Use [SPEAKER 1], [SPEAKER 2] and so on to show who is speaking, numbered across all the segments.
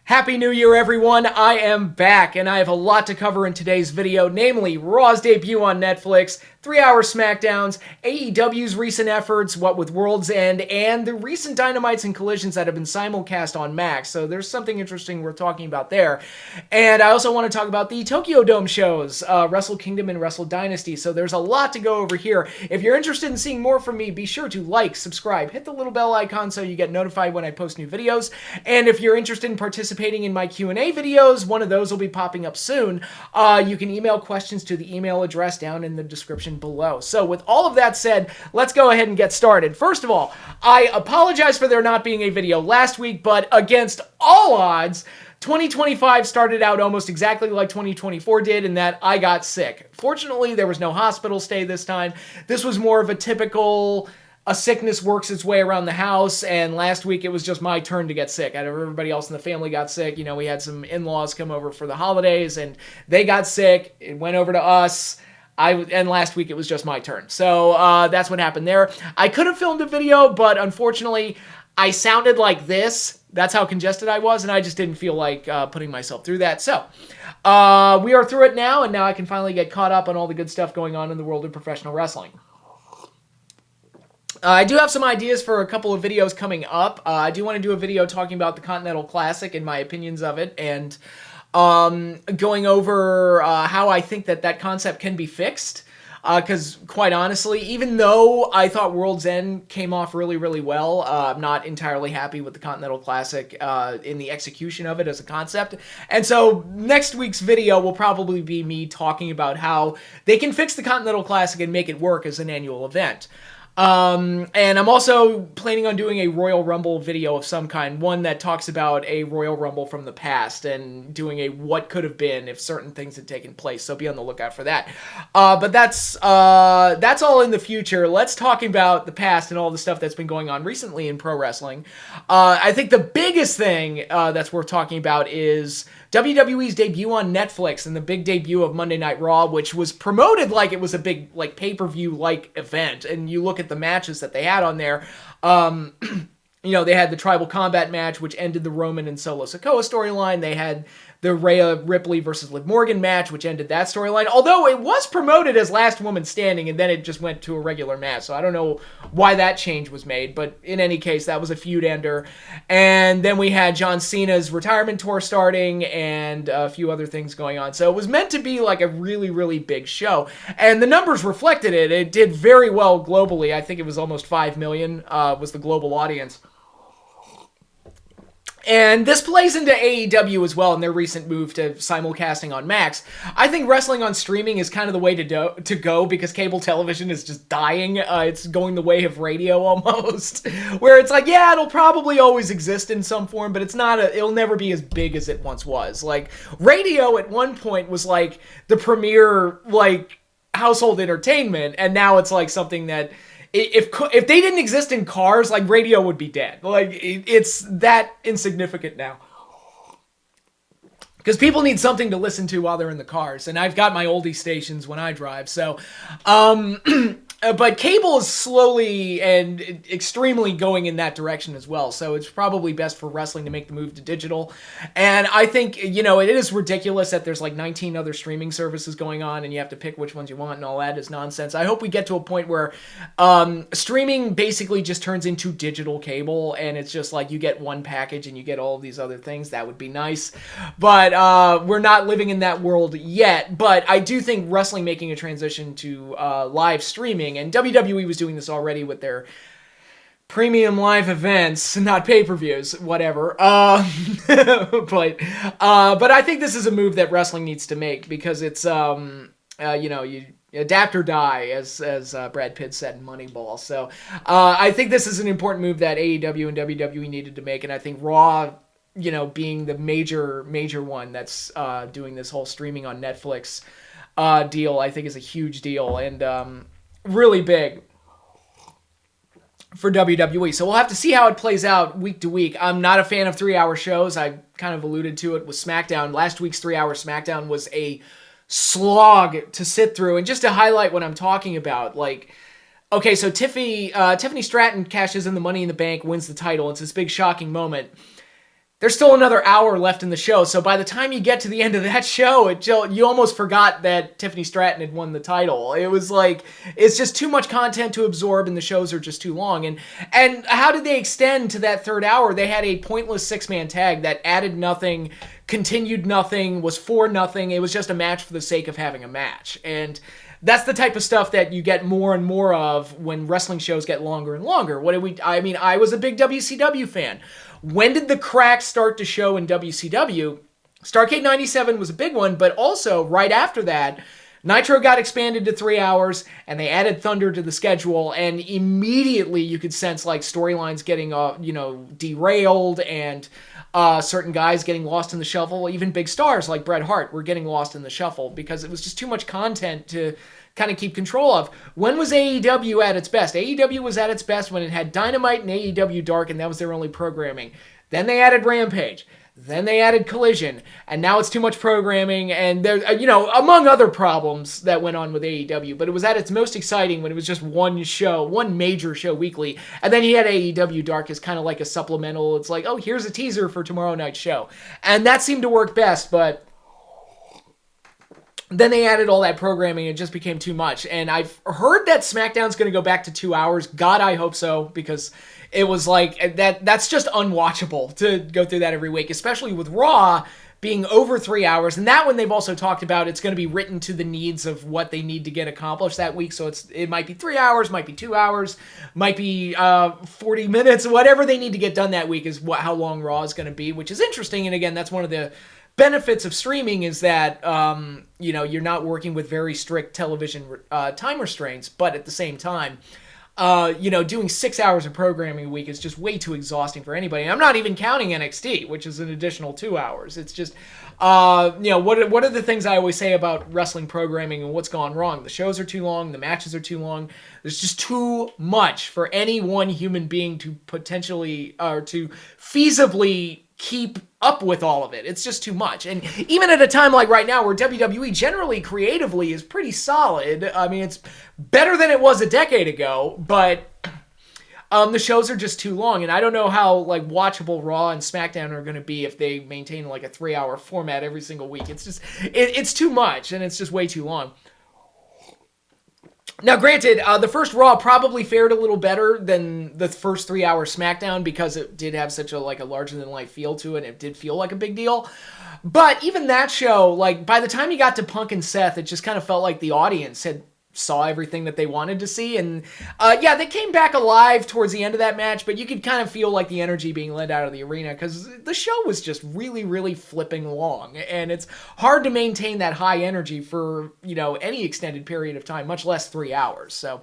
[SPEAKER 1] Happy New Year, everyone. I am back, and I have a lot to cover in today's video, namely Raw's debut on Netflix, 3-hour SmackDowns, AEW's recent efforts, what with World's End, and the recent Dynamites and Collisions that have been simulcast on Max, so there's something interesting worth talking about there. And I also want to talk about the Tokyo Dome shows, Wrestle Kingdom and Wrestle Dynasty, so there's a lot to go over here. If you're interested in seeing more from me, be sure to like, subscribe, hit the little bell icon so you get notified when I post new videos, and if you're interested in participating in my Q&A videos, one of those will be popping up soon. You can email questions to the email address down in the description below. So with all of that said, let's go ahead and get started. First of all, I apologize for there not being a video last week, but against all odds, 2025 started out almost exactly like 2024 did in that I got sick. Fortunately, there was no hospital stay this time. This was more of a typical a sickness works its way around the house, and last week it was just my turn to get sick. Everybody else in the family got sick. You know, we had some in-laws come over for the holidays, and they got sick. It went over to us. And last week it was just my turn. So that's what happened there. I could have filmed a video, but unfortunately I sounded like this. That's how congested I was, and I just didn't feel like putting myself through that. So we are through it now, and now I can finally get caught up on all the good stuff going on in the world of professional wrestling. I do have some ideas for a couple of videos coming up. I do want to do a video talking about the Continental Classic and my opinions of it, and going over how I think that concept can be fixed. Because quite honestly, even though I thought World's End came off really, really well, I'm not entirely happy with the Continental Classic in the execution of it as a concept. And so next week's video will probably be me talking about how they can fix the Continental Classic and make it work as an annual event. And I'm also planning on doing a Royal Rumble video of some kind, one that talks about a Royal Rumble from the past and doing a what could have been if certain things had taken place, so be on the lookout for that. But that's all in the future. Let's talk about the past and all the stuff that's been going on recently in pro wrestling. I think the biggest thing that's worth talking about is WWE's debut on Netflix and the big debut of Monday Night Raw, which was promoted like it was a big like pay-per-view-like event. And you look at the matches that they had on there, you know, they had the Tribal Combat match, which ended the Roman and Solo Sikoa storyline. They had the Rhea Ripley versus Liv Morgan match, which ended that storyline. Although it was promoted as Last Woman Standing, and then it just went to a regular match. So I don't know why that change was made. But in any case, that was a feud ender. And then we had John Cena's retirement tour starting and a few other things going on. So it was meant to be like a really, really big show. And the numbers reflected it. It did very well globally. I think it was almost 5 million was the global audience. And this plays into AEW as well in their recent move to simulcasting on Max. I think wrestling on streaming is kind of the way to go because cable television is just dying. It's going the way of radio almost, where it's like, yeah, it'll probably always exist in some form, but it'll never be as big as it once was. Like, radio at one point was like the premier, like, household entertainment, and now it's like something that if they didn't exist in cars, like, radio would be dead. Like, it's that insignificant now. Because people need something to listen to while they're in the cars. And I've got my oldie stations when I drive. So, but cable is slowly and extremely going in that direction as well. So it's probably best for wrestling to make the move to digital. And I think, you know, it is ridiculous that there's like 19 other streaming services going on and you have to pick which ones you want and all that is nonsense. I hope we get to a point where streaming basically just turns into digital cable and it's just like you get one package and you get all of these other things. That would be nice. But we're not living in that world yet. But I do think wrestling making a transition to live streaming, and WWE was doing this already with their premium live events, not pay-per-views, whatever. But I think this is a move that wrestling needs to make because it's, you know, you adapt or die, as Brad Pitt said in Moneyball. So I think this is an important move that AEW and WWE needed to make, and I think Raw, you know, being the major one that's doing this whole streaming on Netflix deal, I think is a huge deal and really big for WWE. So we'll have to see how it plays out week to week. I'm not a fan of 3-hour shows. I kind of alluded to it with SmackDown. Last week's 3-hour SmackDown was a slog to sit through. And just to highlight what I'm talking about, like, okay, so Tiffany Stratton cashes in the Money in the Bank, wins the title. It's this big shocking moment. there's still another hour left in the show. So by the time you get to the end of that show, you almost forgot that Tiffany Stratton had won the title. It was like, it's just too much content to absorb, and the shows are just too long. And how did they extend to that third hour? They had a pointless 6-man tag that added nothing, continued nothing, was for nothing. It was just a match for the sake of having a match. And that's the type of stuff that you get more and more of when wrestling shows get longer and longer. I was a big WCW fan. When did the cracks start to show in WCW? Starrcade 97 was a big one, but also right after that, Nitro got expanded to 3 hours, and they added Thunder to the schedule, and immediately you could sense like storylines getting derailed, and certain guys getting lost in the shuffle. Even big stars like Bret Hart were getting lost in the shuffle because it was just too much content to kind of keep control of. When was AEW at its best? AEW was at its best when it had Dynamite and AEW Dark, and that was their only programming. Then they added Rampage. Then they added Collision, and now it's too much programming, and there, among other problems that went on with AEW, but it was at its most exciting when it was just one show, one major show weekly, and then he had AEW Dark as kind of like a supplemental. It's like, oh, here's a teaser for tomorrow night's show, and that seemed to work best, but then they added all that programming, and it just became too much, and I've heard that SmackDown's going to go back to 2 hours. God, I hope so, because it was like, that's just unwatchable to go through that every week, especially with Raw being over 3 hours. And that one they've also talked about, it's going to be written to the needs of what they need to get accomplished that week. So it might be 3 hours, might be 2 hours, might be 40 minutes, whatever they need to get done that week is how long Raw is going to be, which is interesting. And again, that's one of the benefits of streaming is that, you're not working with very strict television time restraints, but at the same time, doing 6 hours of programming a week is just way too exhausting for anybody. And I'm not even counting NXT, which is an additional 2 hours. It's just, what are the things I always say about wrestling programming and what's gone wrong? The shows are too long. The matches are too long. There's just too much for any one human being to potentially, or to feasibly keep up with all of it. It's just too much. And even at a time like right now where WWE generally creatively is pretty solid, I mean, it's better than it was a decade ago, but the shows are just too long. And I don't know how like watchable Raw and SmackDown are going to be if they maintain like a 3 hour format every single week. It's just, it's too much, and it's just way too long. Now, granted, the first Raw probably fared a little better than the first 3 hour SmackDown because it did have such a larger-than-life feel to it. It did feel like a big deal. But even that show, like, by the time you got to Punk and Seth, it just kind of felt like the audience had saw everything that they wanted to see. And, they came back alive towards the end of that match, but you could kind of feel like the energy being let out of the arena because the show was just really, really flipping long. And it's hard to maintain that high energy for, any extended period of time, much less 3 hours. So,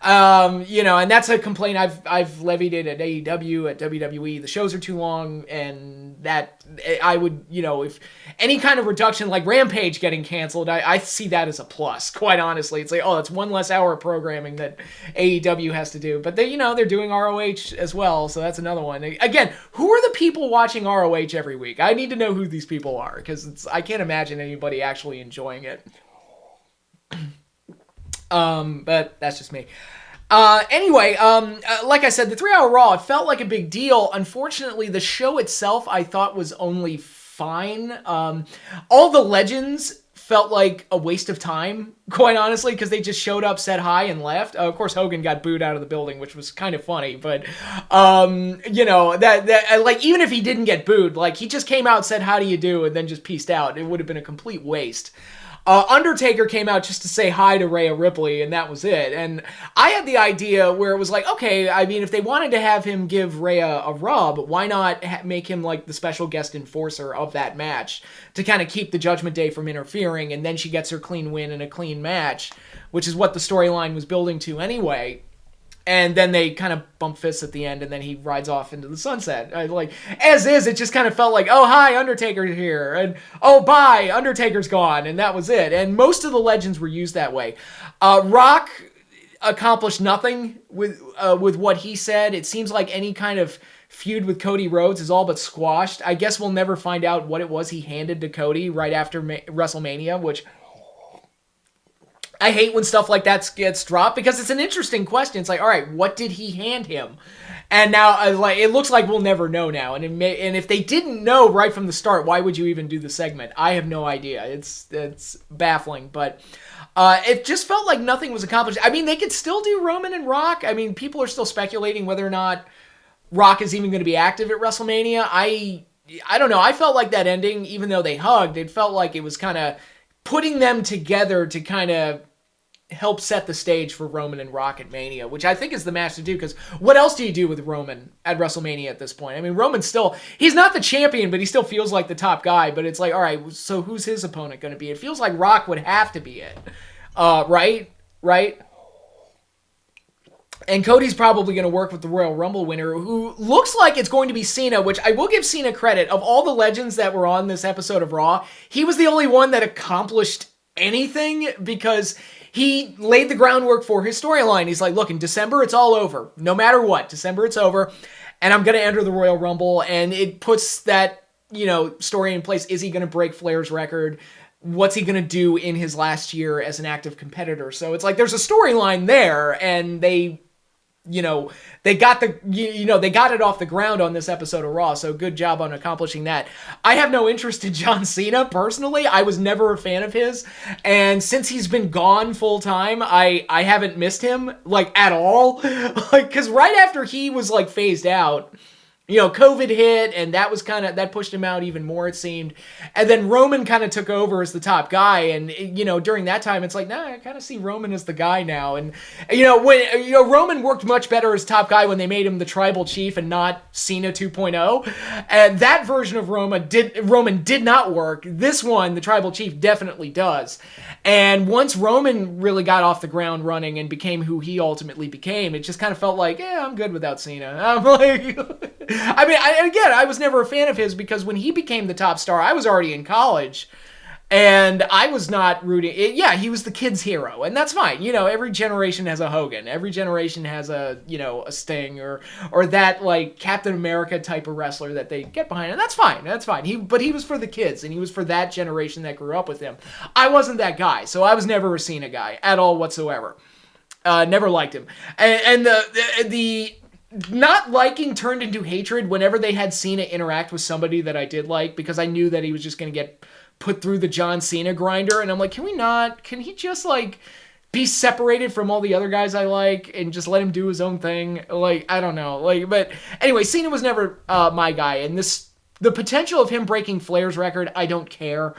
[SPEAKER 1] and that's a complaint I've levied it at AEW, at WWE. The shows are too long, and that I would, if any kind of reduction like Rampage getting canceled, I see that as a plus, quite honestly. It's like, oh, it's one less hour of programming that AEW has to do. But they're doing ROH as well, so that's another one. Again, who are the people watching ROH every week? I need to know who these people are, because I can't imagine anybody actually enjoying it. But that's just me. Anyway, like I said, the 3 hour Raw, it felt like a big deal. Unfortunately, the show itself I thought was only fine. All the legends felt like a waste of time, quite honestly, because they just showed up, said hi, and left. Of course, Hogan got booed out of the building, which was kind of funny, but, that like, even if he didn't get booed, like, he just came out, said, how do you do, and then just peaced out. It would have been a complete waste. Undertaker came out just to say hi to Rhea Ripley, and that was it. And I had the idea where it was like, okay, I mean, if they wanted to have him give Rhea a rub, why not make him like the special guest enforcer of that match to kind of keep the Judgment Day from interfering, and then she gets her clean win in a clean match, which is what the storyline was building to anyway. And then they kind of bump fists at the end, and then he rides off into the sunset. As is, it just kind of felt like, oh, hi, Undertaker's here. And, oh, bye, Undertaker's gone. And that was it. And most of the legends were used that way. Rock accomplished nothing with what he said. It seems like any kind of feud with Cody Rhodes is all but squashed. I guess we'll never find out what it was he handed to Cody right after WrestleMania, which I hate when stuff like that gets dropped because it's an interesting question. It's like, all right, what did he hand him? And now, it looks like we'll never know now. And and if they didn't know right from the start, why would you even do the segment? I have no idea. It's baffling, but it just felt like nothing was accomplished. I mean, they could still do Roman and Rock. I mean, people are still speculating whether or not Rock is even going to be active at WrestleMania. I don't know. I felt like that ending, even though they hugged, it felt like it was kind of putting them together to kind of help set the stage for Roman and Rock at Mania, which I think is the match to do, because what else do you do with Roman at WrestleMania at this point? I mean, Roman's still, he's not the champion, but he still feels like the top guy, but it's like, all right, so who's his opponent going to be? It feels like Rock would have to be it. Right? And Cody's probably going to work with the Royal Rumble winner, who looks like it's going to be Cena, which I will give Cena credit. Of all the legends that were on this episode of Raw, he was the only one that accomplished anything, because he laid the groundwork for his storyline. He's like, look, in December, it's all over. No matter what, December, it's over. And I'm going to enter the Royal Rumble. And it puts that, story in place. Is he going to break Flair's record? What's he going to do in his last year as an active competitor? So it's like, there's a storyline there, and they got they got it off the ground on this episode of Raw, so good job on accomplishing that. I have no interest in John Cena, personally. I was never a fan of his, and since he's been gone full time, I haven't missed him, at all. Because right after he was, phased out, COVID hit, and that pushed him out even more, it seemed. And then Roman kind of took over as the top guy, and, during that time, it's like, nah, I kind of see Roman as the guy now. And, Roman worked much better as top guy when they made him the tribal chief and not Cena 2.0. And that version of Roman did not work. This one, the tribal chief, definitely does. And once Roman really got off the ground running and became who he ultimately became, it just kind of felt like, I'm good without Cena. I'm like... I mean, I was never a fan of his, because when he became the top star, I was already in college, and I was not rooting. He was the kid's hero, and that's fine. Every generation has a Hogan. Every generation has a Sting or that Captain America type of wrestler that they get behind, and that's fine. That's fine. But he was for the kids, and he was for that generation that grew up with him. I wasn't that guy, so I was never a Cena guy at all whatsoever. Never liked him, and the not liking turned into hatred whenever they had Cena interact with somebody that I did like, because I knew that he was just going to get put through the John Cena grinder. And I'm like, can he just be separated from all the other guys I like and just let him do his own thing? I don't know. But anyway, Cena was never my guy. And the potential of him breaking Flair's record, I don't care.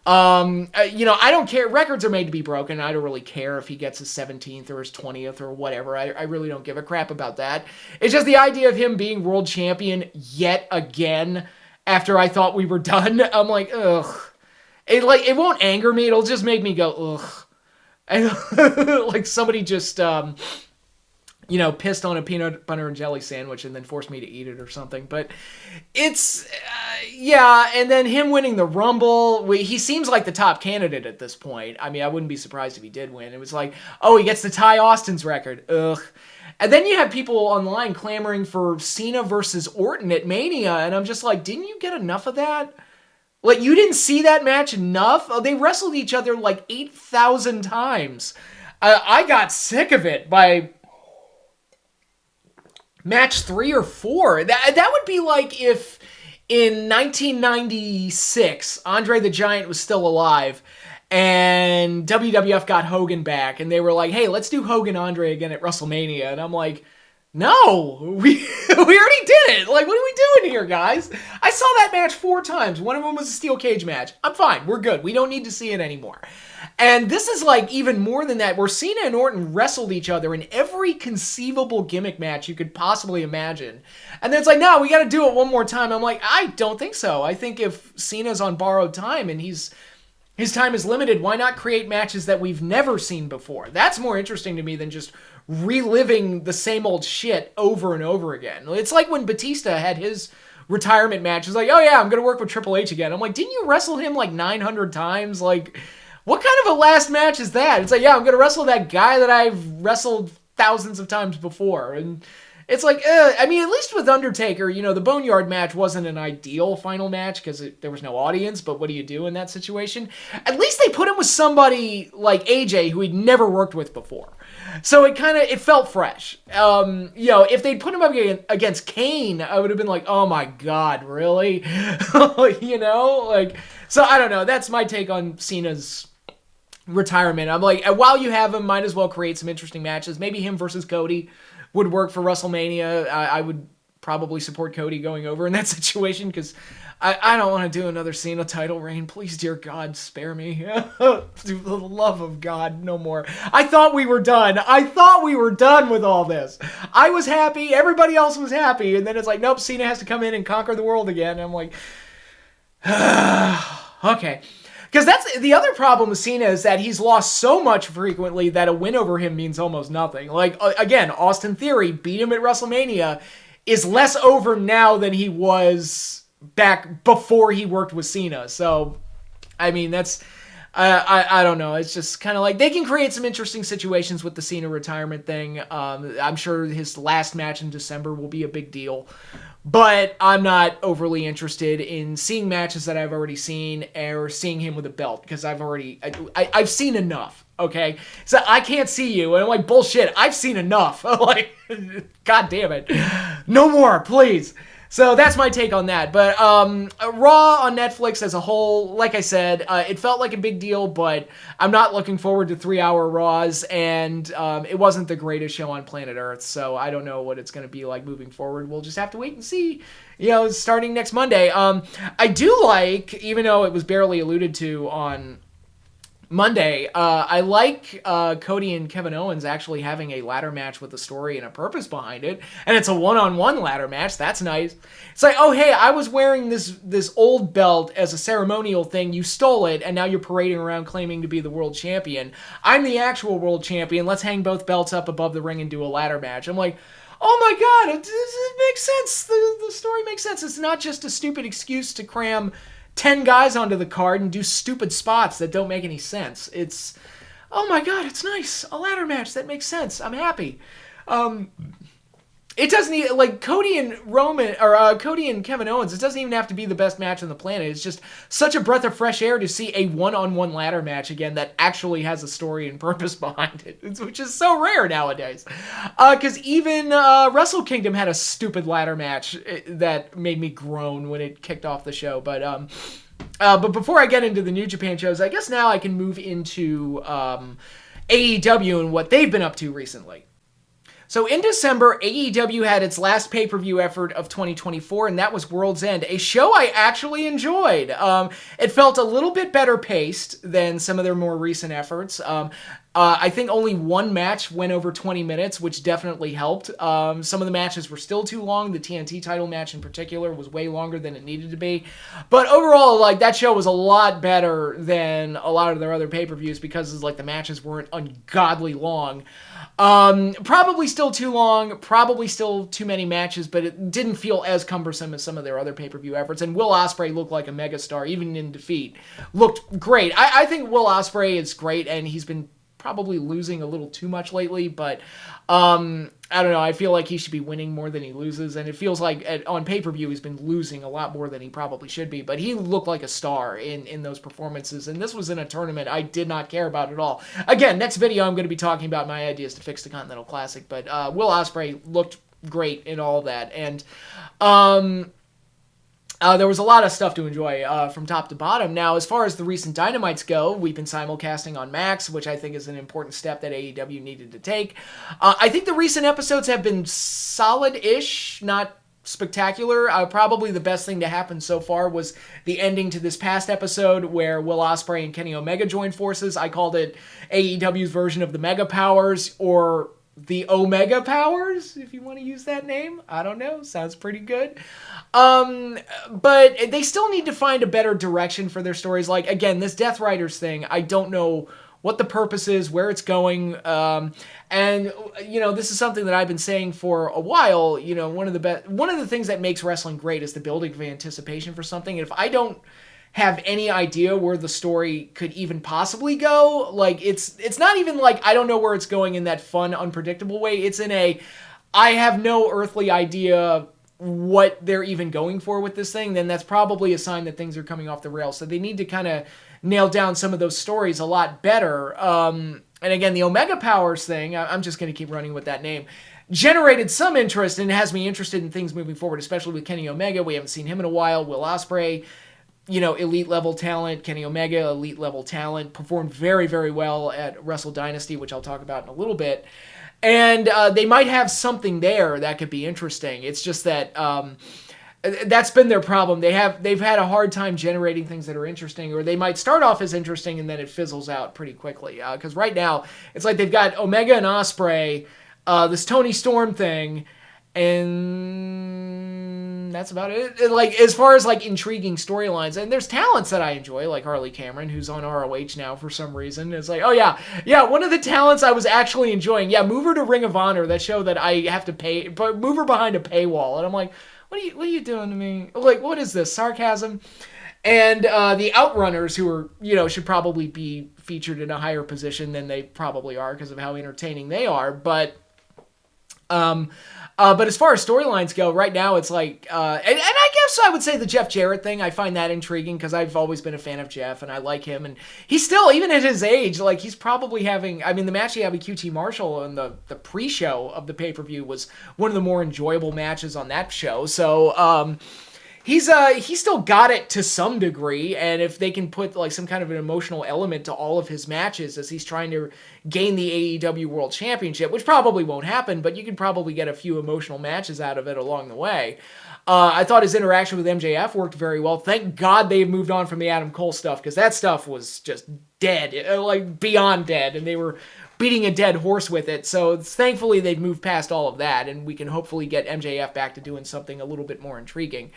[SPEAKER 1] I don't care. Records are made to be broken. I don't really care if he gets his 17th or his 20th or whatever. I really don't give a crap about that. It's just the idea of him being world champion yet again after I thought we were done. I'm like, ugh. It won't anger me. It'll just make me go, ugh. And somebody just, pissed on a peanut butter and jelly sandwich and then forced me to eat it or something. But it's, and then him winning the Rumble, he seems like the top candidate at this point. I mean, I wouldn't be surprised if he did win. It was like, he gets the Ty Austin's record. Ugh. And then you have people online clamoring for Cena versus Orton at Mania, and I'm just like, didn't you get enough of that? You didn't see that match enough? They wrestled each other 8,000 times. I got sick of it by match 3 or 4. That would be like if in 1996 Andre the Giant was still alive and WWF got Hogan back and they were like, hey, let's do Hogan Andre again at WrestleMania. And I'm like, no, we already did it. What are we doing here, guys? I saw that match 4 times. One of them was a steel cage match. I'm fine. We're good. We don't need to see it anymore. And this is even more than that, where Cena and Orton wrestled each other in every conceivable gimmick match you could possibly imagine. And then it's like, no, we got to do it one more time. I'm like, I don't think so. I think if Cena's on borrowed time and his time is limited, why not create matches that we've never seen before? That's more interesting to me than just reliving the same old shit over and over again. It's like when Batista had his retirement match. It was like, oh yeah, I'm going to work with Triple H again. I'm like, didn't you wrestle him 900 times? What kind of a last match is that? It's like, yeah, I'm going to wrestle that guy that I've wrestled thousands of times before. And It's like, I mean, at least with Undertaker, the Boneyard match wasn't an ideal final match because there was no audience, but what do you do in that situation? At least they put him with somebody like AJ who he'd never worked with before. So it felt fresh. If they'd put him up against Kane, I would have been like, oh my God, really? So I don't know. That's my take on Cena's retirement. I'm like, while you have him, might as well create some interesting matches. Maybe him versus Cody would work for WrestleMania. I would probably support Cody going over in that situation because I don't want to do another Cena title reign. Please, dear God, spare me. For the love of God, no more. I thought we were done. I thought we were done with all this. I was happy. Everybody else was happy. And then it's like, nope, Cena has to come in and conquer the world again. And I'm like, okay. Because that's the other problem with Cena is that he's lost so much frequently that a win over him means almost nothing. Like, again, Austin Theory beat him at WrestleMania is less over now than he was back before he worked with Cena. So, I mean, that's... I don't know. It's just kind of like they can create some interesting situations with the Cena retirement thing. I'm sure his last match in December will be a big deal. But I'm not overly interested in seeing matches that I've already seen or seeing him with a belt because I've seen enough, okay? So I can't see you. And I'm like, bullshit, I've seen enough. Like, God damn it. No more, please. So that's my take on that. But Raw on Netflix as a whole, like I said, it felt like a big deal, but I'm not looking forward to 3-hour Raws, and it wasn't the greatest show on planet Earth, so I don't know what it's going to be like moving forward. We'll just have to wait and see, starting next Monday. I do like, even though it was barely alluded to on Monday, I like Cody and Kevin Owens actually having a ladder match with a story and a purpose behind it, and it's a one-on-one ladder match. That's nice. It's like, oh hey, I was wearing this old belt as a ceremonial thing. You stole it, and now you're parading around claiming to be the world champion. I'm the actual world champion. Let's hang both belts up above the ring and do a ladder match. I'm like, oh my God, it makes sense. The story makes sense. It's not just a stupid excuse to cram 10 guys onto the card and do stupid spots that don't make any sense. It's, oh my God, it's nice. A ladder match that makes sense. I'm happy. It doesn't need, like, Cody and Kevin Owens, it doesn't even have to be the best match on the planet. It's just such a breath of fresh air to see a one-on-one ladder match again that actually has a story and purpose behind it, which is so rare nowadays. Because even Wrestle Kingdom had a stupid ladder match that made me groan when it kicked off the show. But before I get into the New Japan shows, I guess now I can move into AEW and what they've been up to recently. So in December, AEW had its last pay-per-view effort of 2024, and that was World's End, a show I actually enjoyed. It felt a little bit better paced than some of their more recent efforts. I think only one match went over 20 minutes, which definitely helped. Some of the matches were still too long. The TNT title match in particular was way longer than it needed to be. But overall, like, that show was a lot better than a lot of their other pay-per-views because, like, the matches weren't ungodly long. Probably still too long, probably still too many matches, but it didn't feel as cumbersome as some of their other pay-per-view efforts. And Will Ospreay looked like a megastar, even in defeat. Looked great. I think Will Ospreay is great, and he's been probably losing a little too much lately, but I don't know. I feel like he should be winning more than he loses, and it feels like on pay-per-view he's been losing a lot more than he probably should be, but he looked like a star in those performances, and this was in a tournament I did not care about at all. Again, next video I'm going to be talking about my ideas to fix the Continental Classic, but Will Ospreay looked great in all that, and there was a lot of stuff to enjoy from top to bottom. Now, as far as the recent Dynamites go, we've been simulcasting on Max, which I think is an important step that AEW needed to take. I think the recent episodes have been solid-ish, not spectacular. Probably the best thing to happen so far was the ending to this past episode where Will Ospreay and Kenny Omega joined forces. I called it AEW's version of the Mega Powers, or the Omega Powers, if you want to use that name. I don't know. Sounds pretty good. But they still need to find a better direction for their stories. Like, again, this Death Riders thing, I don't know what the purpose is, where it's going. And, this is something that I've been saying for a while. One of the things that makes wrestling great is the building of anticipation for something. And if I don't have any idea where the story could even possibly go, like, it's not even like I don't know where it's going in that fun, unpredictable way. It's in a, I have no earthly idea what they're even going for with this thing, then that's probably a sign that things are coming off the rails. So they need to kind of nail down some of those stories a lot better. And again, the Omega Powers thing, I'm just going to keep running with that name, generated some interest and has me interested in things moving forward, especially with Kenny Omega. We haven't seen him in a while. Will Ospreay, elite level talent. Kenny Omega, elite level talent, performed very, very well at Wrestle Dynasty, which I'll talk about in a little bit. And they might have something there that could be interesting. It's just that that's been their problem. They've had a hard time generating things that are interesting, or they might start off as interesting and then it fizzles out pretty quickly. Because right now it's like they've got Omega and Ospreay, this Tony Storm thing, and that's about it. Like, as far as like intriguing storylines, and there's talents that I enjoy, like Harley Cameron, who's on ROH now for some reason. It's like, oh yeah, one of the talents I was actually enjoying. Yeah, move her to Ring of Honor, that show that I have to pay, but move her behind a paywall, and I'm like, what are you doing to me? Like, what is this, sarcasm? And the Outrunners, who are, should probably be featured in a higher position than they probably are because of how entertaining they are, but as far as storylines go, right now it's like, and I guess I would say the Jeff Jarrett thing, I find that intriguing because I've always been a fan of Jeff and I like him, and he's still, even at his age, like he's probably having, the match he had with QT Marshall in the pre-show of the pay-per-view was one of the more enjoyable matches on that show, so, he's still got it to some degree, and if they can put like some kind of an emotional element to all of his matches as he's trying to gain the AEW World Championship, which probably won't happen, but you can probably get a few emotional matches out of it along the way. I thought his interaction with MJF worked very well. Thank God they've moved on from the Adam Cole stuff, because that stuff was just dead, like beyond dead, and they were beating a dead horse with it. So thankfully they've moved past all of that, and we can hopefully get MJF back to doing something a little bit more intriguing.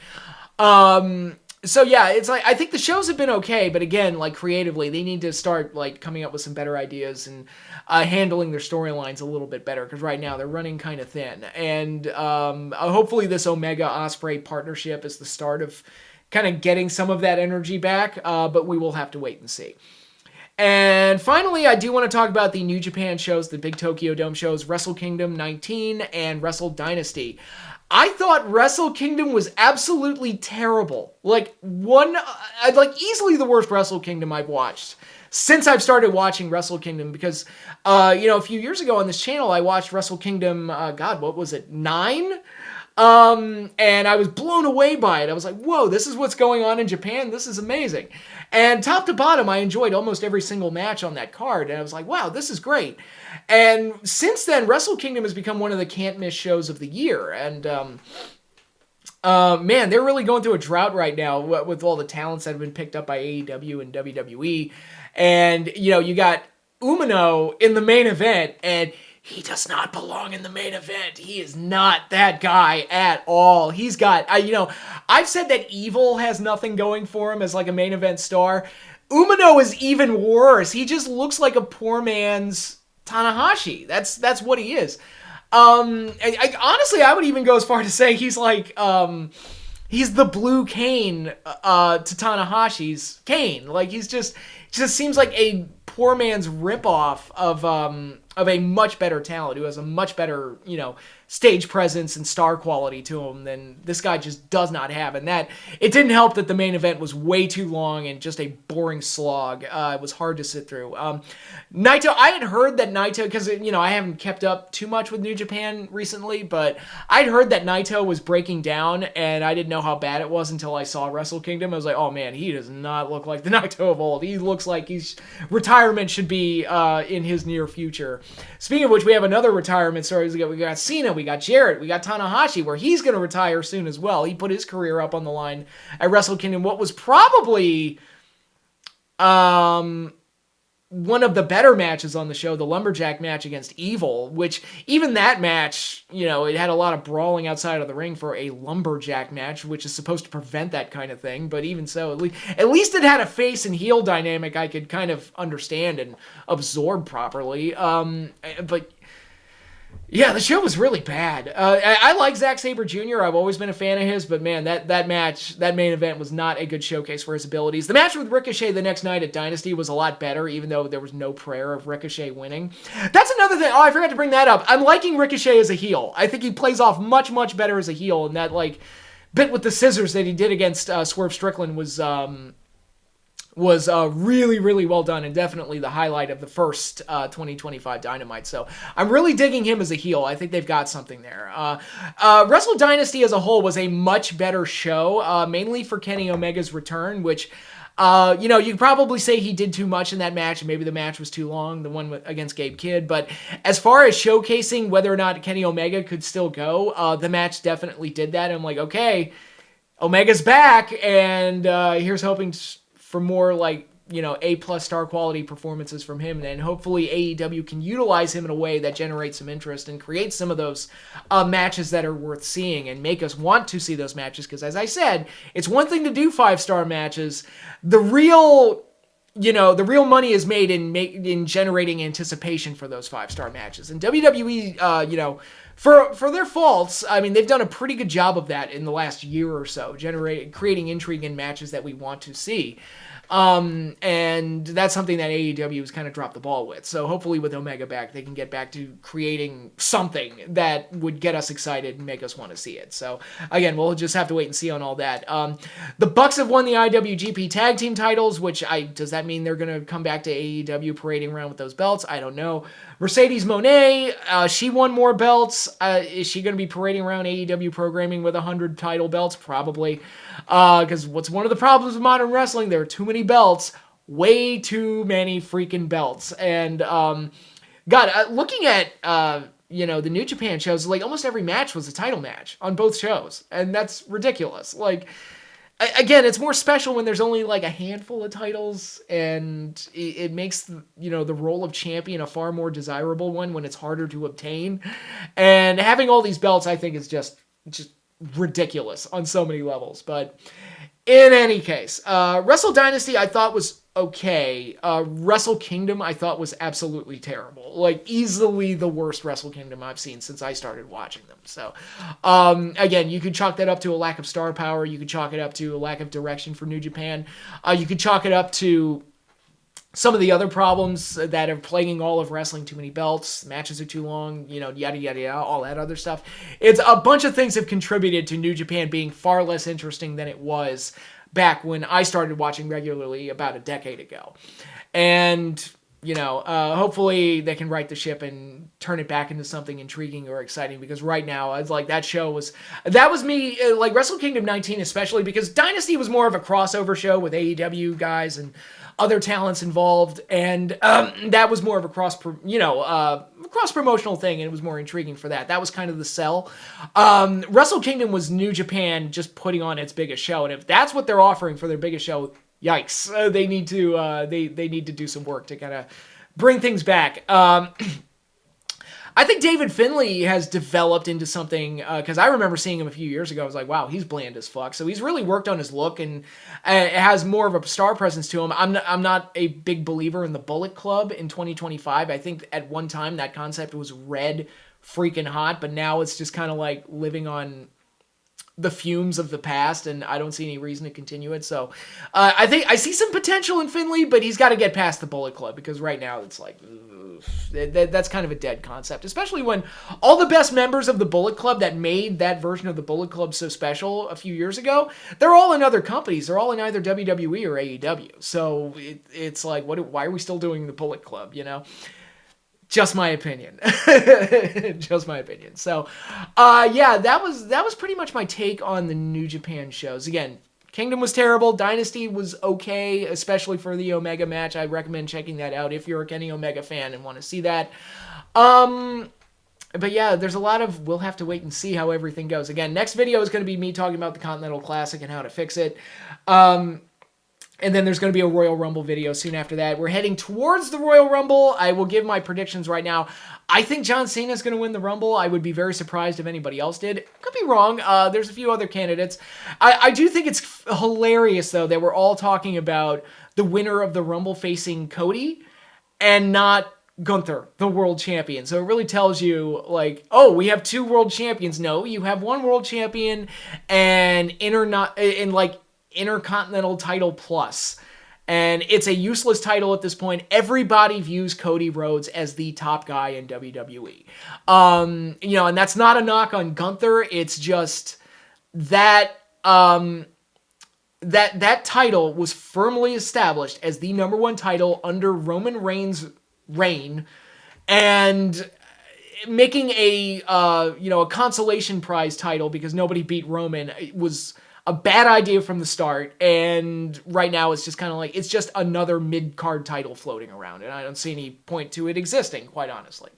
[SPEAKER 1] So yeah, it's like, I think the shows have been okay, but again, like creatively, they need to start like coming up with some better ideas and handling their storylines a little bit better, because right now they're running kind of thin. And hopefully this Omega Ospreay partnership is the start of kind of getting some of that energy back, but we will have to wait and see. And finally, I do want to talk about the New Japan shows, the big Tokyo Dome shows, Wrestle Kingdom 19 and Wrestle Dynasty. I thought Wrestle Kingdom was absolutely terrible. Like easily the worst Wrestle Kingdom I've watched since I've started watching Wrestle Kingdom, because, a few years ago on this channel, I watched Wrestle Kingdom, what was it, 9? And I was blown away by it. I was like, whoa, this is what's going on in Japan? This is amazing. And top to bottom, I enjoyed almost every single match on that card. And I was like, wow, this is great. And since then, Wrestle Kingdom has become one of the can't-miss shows of the year. And, man, they're really going through a drought right now with all the talents that have been picked up by AEW and WWE. And, you got Umino in the main event, and he does not belong in the main event. He is not that guy at all. He's got, I've said that Evil has nothing going for him as like a main event star. Umino is even worse. He just looks like a poor man's Tanahashi. That's what he is. Honestly, I would even go as far to say he's like, he's the blue Kane to Tanahashi's Kane. Like, he's just seems like a poor man's ripoff of a much better talent who has a much better, stage presence and star quality to him than this guy just does not have. And that, it didn't help that the main event was way too long and just a boring slog. It was hard to sit through. Naito, I had heard that Naito, because, I haven't kept up too much with New Japan recently, but I'd heard that Naito was breaking down, and I didn't know how bad it was until I saw Wrestle Kingdom. I was like, oh man, he does not look like the Naito of old. He looks like retirement should be in his near future. Speaking of which, we have another retirement story. We got Cena, we got Jarrett, we got Tanahashi, where he's going to retire soon as well. He put his career up on the line at Wrestle Kingdom, what was probably one of the better matches on the show, the Lumberjack match against Evil, which even that match, it had a lot of brawling outside of the ring for a Lumberjack match, which is supposed to prevent that kind of thing. But even so, at least it had a face and heel dynamic I could kind of understand and absorb properly. But Yeah, the show was really bad. I like Zack Sabre Jr. I've always been a fan of his, but man, that match, that main event was not a good showcase for his abilities. The match with Ricochet the next night at Dynasty was a lot better, even though there was no prayer of Ricochet winning. That's another thing. Oh, I forgot to bring that up. I'm liking Ricochet as a heel. I think he plays off much, much better as a heel, and that like bit with the scissors that he did against Swerve Strickland was really, really well done, and definitely the highlight of the first 2025 Dynamite. So I'm really digging him as a heel. I think they've got something there. Wrestle Dynasty as a whole was a much better show, mainly for Kenny Omega's return, which, you know, you could probably say he did too much in that match, and maybe the match was too long, the one against Gabe Kidd. But as far as showcasing whether or not Kenny Omega could still go, the match definitely did that. I'm like, okay, Omega's back, and here's hoping for more like, you know, A+ star quality performances from him, and hopefully AEW can utilize him in a way that generates some interest and creates some of those matches that are worth seeing and make us want to see those matches. Because as I said, it's one thing to do 5-star matches. The real, you know, the real money is made in generating anticipation for those 5-star matches. And WWE, you know, for their faults, I mean, they've done a pretty good job of that in the last year or so, creating intrigue in matches that we want to see. And that's something that AEW has kind of dropped the ball with. So hopefully with Omega back, they can get back to creating something that would get us excited and make us want to see it. So again, we'll just have to wait and see on all that. The Bucks have won the IWGP Tag Team titles, which does that mean they're going to come back to AEW parading around with those belts? I don't know. Mercedes Moné, she won more belts. Is she going to be parading around AEW programming with 100 title belts? Probably. Because what's one of the problems with modern wrestling? There are too many belts. Way too many freaking belts. And, God, looking at, you know, the New Japan shows, like, almost every match was a title match on both shows. And that's ridiculous. Like, again, it's more special when there's only like a handful of titles, and it makes, you know, the role of champion a far more desirable one when it's harder to obtain. And having all these belts, I think, is just ridiculous on so many levels. But in any case, Wrestle Dynasty I thought was okay. Wrestle Kingdom I thought was absolutely terrible. Like, easily the worst Wrestle Kingdom I've seen since I started watching them. So, again, you could chalk that up to a lack of star power. You could chalk it up to a lack of direction for New Japan. You could chalk it up to some of the other problems that are plaguing all of wrestling: too many belts, matches are too long, you know, yada, yada, yada, all that other stuff. It's a bunch of things have contributed to New Japan being far less interesting than it was back when I started watching regularly about a decade ago. And, you know, hopefully they can right the ship and turn it back into something intriguing or exciting, because right now, it's like that was me, like Wrestle Kingdom 19 especially, because Dynasty was more of a crossover show with AEW guys and other talents involved, and that was more of a cross-promotional thing, and it was more intriguing for that. That was kind of the sell. Wrestle Kingdom was New Japan just putting on its biggest show, and if that's what they're offering for their biggest show, yikes. They need to they need to do some work to kind of bring things back. I think David Finlay has developed into something, because I remember seeing him a few years ago. I was like, wow, he's bland as fuck. So he's really worked on his look, and it has more of a star presence to him. I'm not a big believer in the Bullet Club in 2025. I think at one time that concept was red freaking hot, but now it's just kind of like living on the fumes of the past, and I don't see any reason to continue it. So I think I see some potential in Finlay, but he's got to get past the Bullet Club, because right now it's like, that's kind of a dead concept, especially when all the best members of the Bullet Club that made that version of the Bullet Club so special a few years ago, they're all in other companies. They're all in either WWE or AEW. So it's like, why are we still doing the Bullet Club, you know? Just my opinion. Just my opinion. So, yeah, that was pretty much my take on the New Japan shows. Again, Kingdom was terrible. Dynasty was okay, especially for the Omega match. I recommend checking that out if you're a Kenny Omega fan and want to see that. But yeah, there's a lot of, we'll have to wait and see how everything goes. Again, next video is going to be me talking about the Continental Classic and how to fix it. And then there's going to be a Royal Rumble video soon after that. We're heading towards the Royal Rumble. I will give my predictions right now. I think John Cena is going to win the Rumble. I would be very surprised if anybody else did. Could be wrong. There's a few other candidates. I do think it's hilarious, though, that we're all talking about the winner of the Rumble facing Cody and not Gunther, the world champion. So it really tells you, like, oh, we have 2 world champions. No, you have 1 world champion and intercontinental title plus. And it's a useless title at this point. Everybody views Cody Rhodes as the top guy in WWE. And that's not a knock on Gunther. It's just that that title was firmly established as the number 1 title under Roman Reigns' reign, and making a consolation prize title because nobody beat Roman was a bad idea from the start, and right now it's just kind of like, it's just another mid-card title floating around, and I don't see any point to it existing, quite honestly.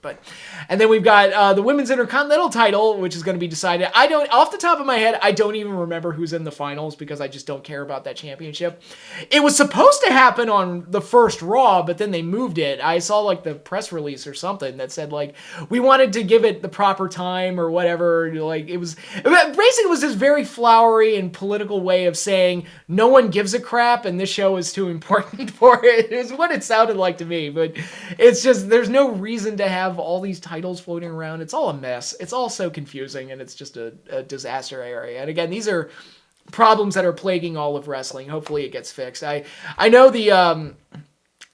[SPEAKER 1] And then we've got the Women's Intercontinental title, which is going to be decided. Off the top of my head, I don't even remember who's in the finals because I just don't care about that championship. It was supposed to happen on the first Raw, but then they moved it. I saw like the press release or something that said like, we wanted to give it the proper time or whatever. Like, it was this very flowery and political way of saying no one gives a crap and this show is too important for it, is what it sounded like to me. But it's just, there's no reason to have all these titles floating around. It's all a mess. It's all so confusing, and it's just a disaster area. And again, these are problems that are plaguing all of wrestling. Hopefully it gets fixed. I know the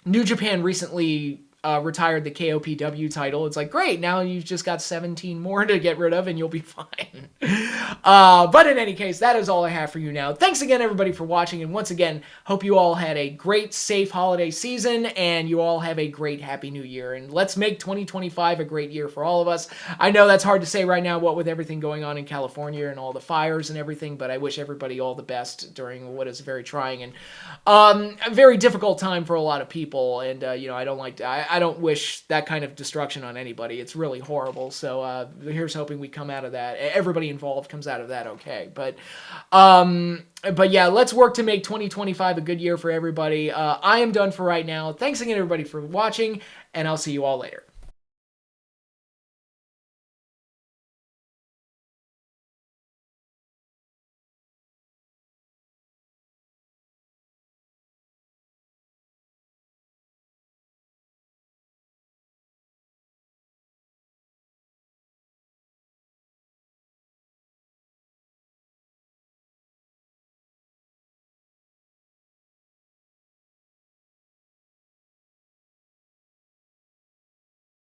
[SPEAKER 1] New Japan recently retired the KOPW title. It's like, great, now you've just got 17 more to get rid of and you'll be fine. But in any case, that is all I have for you now. Thanks again, everybody, for watching, and once again, hope you all had a great, safe holiday season, and you all have a great, happy new year, and let's make 2025 a great year for all of us. I know that's hard to say right now, what with everything going on in California and all the fires and everything, but I wish everybody all the best during what is very trying and a very difficult time for a lot of people, and I don't wish that kind of destruction on anybody. It's really horrible. So here's hoping we come out of that. Everybody involved comes out of that okay. But yeah, let's work to make 2025 a good year for everybody. I am done for right now. Thanks again, everybody, for watching, and I'll see you all later.